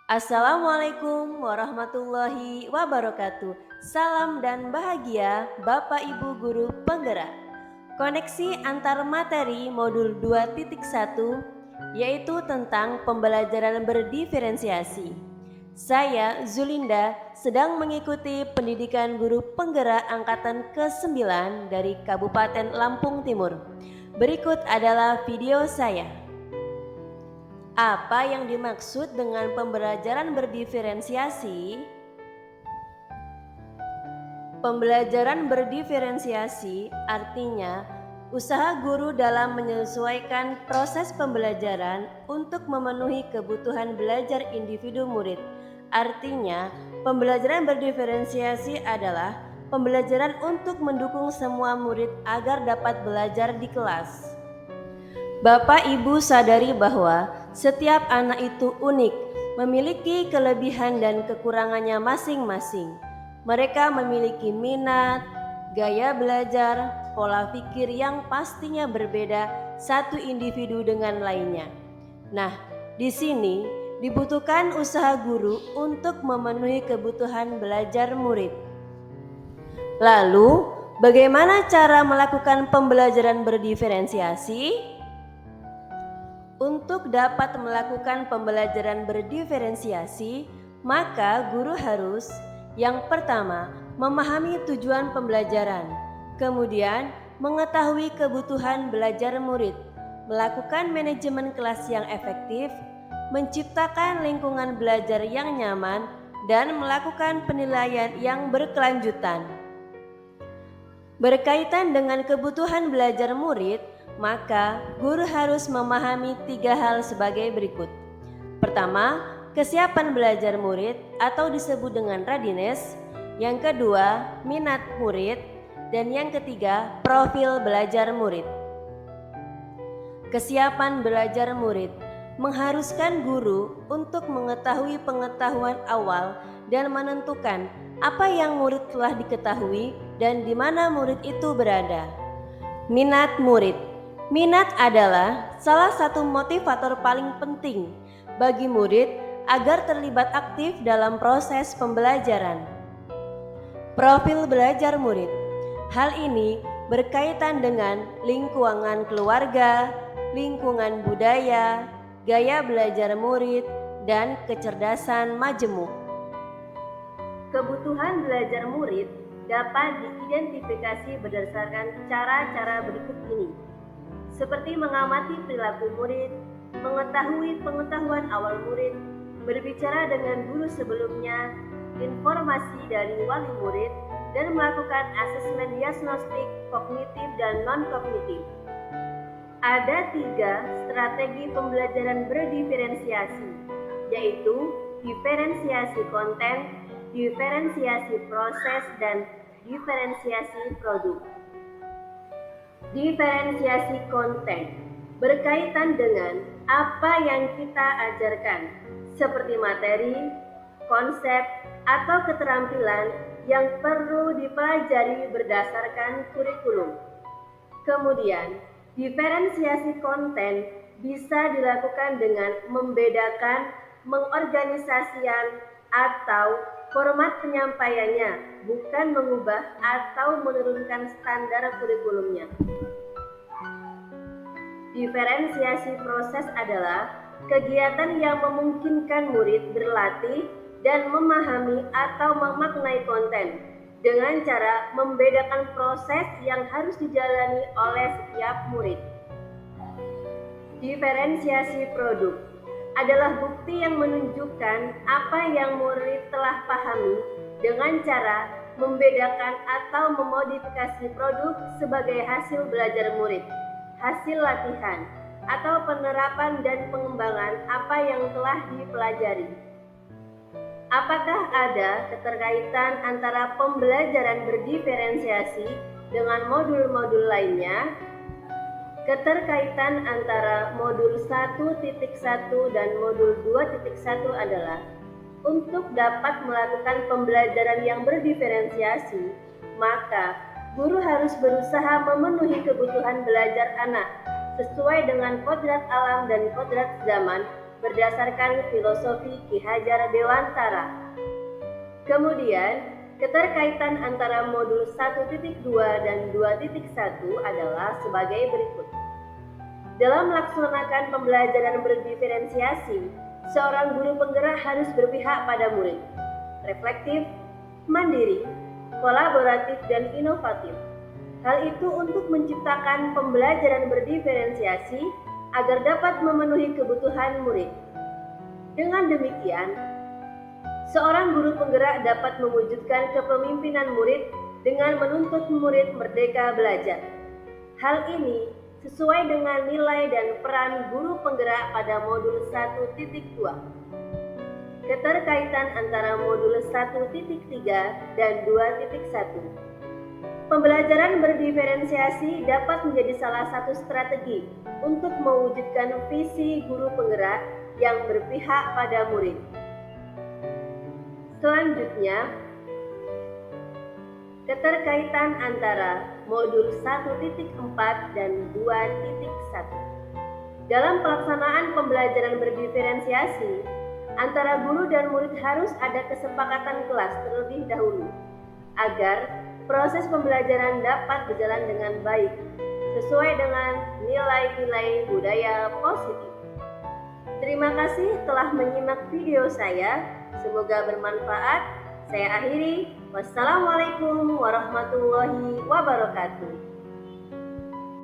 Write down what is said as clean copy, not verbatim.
Assalamualaikum warahmatullahi wabarakatuh. Salam dan bahagia Bapak Ibu Guru Penggerak. Koneksi antar materi modul 2.1 yaitu tentang pembelajaran berdiferensiasi. Saya Zulinda sedang mengikuti pendidikan guru penggerak angkatan ke-9 dari Kabupaten Lampung Timur. Berikut adalah video saya. Apa yang dimaksud dengan pembelajaran berdiferensiasi? Pembelajaran berdiferensiasi artinya usaha guru dalam menyesuaikan proses pembelajaran untuk memenuhi kebutuhan belajar individu murid. Artinya, pembelajaran berdiferensiasi adalah pembelajaran untuk mendukung semua murid agar dapat belajar di kelas. Bapak Ibu sadari bahwa setiap anak itu unik, memiliki kelebihan dan kekurangannya masing-masing. Mereka memiliki minat, gaya belajar, pola pikir yang pastinya berbeda satu individu dengan lainnya. Nah, di sini dibutuhkan usaha guru untuk memenuhi kebutuhan belajar murid. Lalu, bagaimana cara melakukan pembelajaran berdiferensiasi? Untuk dapat melakukan pembelajaran berdiferensiasi, maka guru harus yang pertama memahami tujuan pembelajaran, kemudian mengetahui kebutuhan belajar murid, melakukan manajemen kelas yang efektif, menciptakan lingkungan belajar yang nyaman, dan melakukan penilaian yang berkelanjutan. Berkaitan dengan kebutuhan belajar murid, maka guru harus memahami 3 hal sebagai berikut. Pertama, kesiapan belajar murid atau disebut dengan readiness. Yang kedua, minat murid. Dan yang ketiga, profil belajar murid. Kesiapan belajar murid mengharuskan guru untuk mengetahui pengetahuan awal dan menentukan apa yang murid telah diketahui dan di mana murid itu berada. Minat murid. Minat adalah salah satu motivator paling penting bagi murid agar terlibat aktif dalam proses pembelajaran. Profil belajar murid. Hal ini berkaitan dengan lingkungan keluarga, lingkungan budaya, gaya belajar murid, dan kecerdasan majemuk. Kebutuhan belajar murid dapat diidentifikasi berdasarkan cara-cara berikut ini, seperti mengamati perilaku murid, mengetahui pengetahuan awal murid, berbicara dengan guru sebelumnya, informasi dari wali murid, dan melakukan asesmen diagnostik kognitif dan non-kognitif. Ada 3 strategi pembelajaran berdiferensiasi, yaitu diferensiasi konten, diferensiasi proses, dan diferensiasi produk. Diferensiasi konten berkaitan dengan apa yang kita ajarkan, seperti materi, konsep, atau keterampilan yang perlu dipelajari berdasarkan kurikulum. Kemudian, diferensiasi konten bisa dilakukan dengan membedakan, mengorganisasikan, atau format penyampaiannya, bukan mengubah atau menurunkan standar kurikulumnya. Diferensiasi proses adalah kegiatan yang memungkinkan murid berlatih dan memahami atau memaknai konten dengan cara membedakan proses yang harus dijalani oleh setiap murid. Diferensiasi produk adalah bukti yang menunjukkan apa yang murid telah pahami dengan cara membedakan atau memodifikasi produk sebagai hasil belajar murid, hasil latihan, atau penerapan dan pengembangan apa yang telah dipelajari. Apakah ada keterkaitan antara pembelajaran berdiferensiasi dengan modul-modul lainnya? Keterkaitan antara modul 1.1 dan modul 2.1 adalah untuk dapat melakukan pembelajaran yang berdiferensiasi, maka guru harus berusaha memenuhi kebutuhan belajar anak sesuai dengan kodrat alam dan kodrat zaman berdasarkan filosofi Ki Hajar Dewantara. Kemudian, keterkaitan antara modul 1.2 dan 2.1 adalah sebagai berikut. Dalam melaksanakan pembelajaran berdiferensiasi, seorang guru penggerak harus berpihak pada murid, reflektif, mandiri, kolaboratif, dan inovatif. Hal itu untuk menciptakan pembelajaran berdiferensiasi agar dapat memenuhi kebutuhan murid. Dengan demikian, seorang guru penggerak dapat mewujudkan kepemimpinan murid dengan menuntut murid merdeka belajar. Hal ini sesuai dengan nilai dan peran guru penggerak pada modul 1.2. Keterkaitan antara modul 1.3 dan 2.1. Pembelajaran berdiferensiasi dapat menjadi salah satu strategi untuk mewujudkan visi guru penggerak yang berpihak pada murid. Selanjutnya, keterkaitan antara modul 1.4 dan 2.1. Dalam pelaksanaan pembelajaran berdiferensiasi, antara guru dan murid harus ada kesepakatan kelas terlebih dahulu, agar proses pembelajaran dapat berjalan dengan baik, sesuai dengan nilai-nilai budaya positif. Terima kasih telah menyimak video saya, semoga bermanfaat. Saya akhiri. Wassalamualaikum warahmatullahi wabarakatuh.